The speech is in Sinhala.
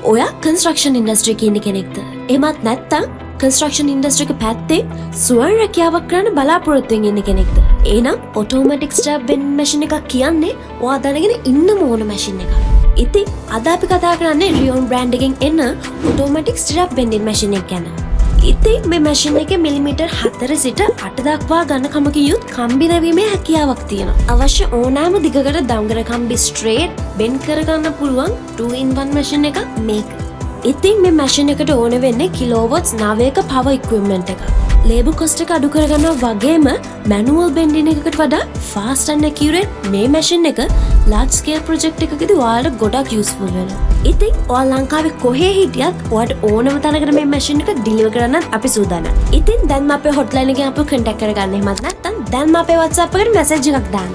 ඔයා කන්ස්ට්‍රක්ෂන් ඉන්ඩස්ට්‍රි කියන කෙනෙක්ද? එහෙමත් නැත්නම් කන්ස්ට්‍රක්ෂන් ඉන්ඩස්ට්‍රි එක පැත්තේ ස්වයං රැකියාවක් කරන්න බලාපොරොත්තුෙන් ඉන්න කෙනෙක්ද? එහෙනම් ඔටෝමැටික් ස්ටැප් වෙන්ඩින් මැෂින් එකක් කියන්නේ ඔයා දැනගෙන ඉන්න ඕන මැෂින් එකක්. ඉතින් අද අපි කතා කරන්නේ රියෝන් බ්‍රෑන්ඩ් එකෙන් එන ඔටෝමැටික් ස්ටැප් වෙන්ඩින් මැෂින් එක ගැන. ඉතින් මේ මැෂින් එකේ මිලිමීටර් 4 සිට 8 දක්වා ගන්න කමකින් යුත් කම්බි නැවීමේ හැකියාවක් තියෙනවා. අවශ්‍ය ඕනෑම දිගකට දම්ගර කම්බි ස්ට්‍රේට් බෙන්ඩ් කරගන්න පුළුවන් 2-in-1 මැෂින් එකක් මේක. ඉතින් මේ මැෂින් එකට ඕන වෙන්නේ කිලෝවොට්ස් 9ක පවර් ඉක්විප්මන්ට් එකක්. ලේබර් කොස්ට් එක අඩු කරගන්නවා වගේම මැනුවල් බෙන්ඩින් එකකට වඩා ෆාස්ට් ඇන්ඩ් ඇකියුරේට් මේ මැෂින් එක ලාර්ජ් ස්කේල් ප්‍රොජෙක්ට් එකකදී ඔයාලට ගොඩක් යූස්ෆුල් වෙනවා. ඉතින් ඔයා ලංකාවේ කොහේ හිටියත් ඔයාලට ඕනම තැනකට මේ මැෂින් එක ඩිලිවර් කරන්නත් අපි සූදානම්. ඉතින් දැන්ම අපේ හොට්ලයින් එකෙන් අපව කන්ටැක්ට් කරගන්න. එහෙමත් නැත්නම් දැන්ම අපේ WhatsApp එකට මැසේජ් එකක් දාන්න.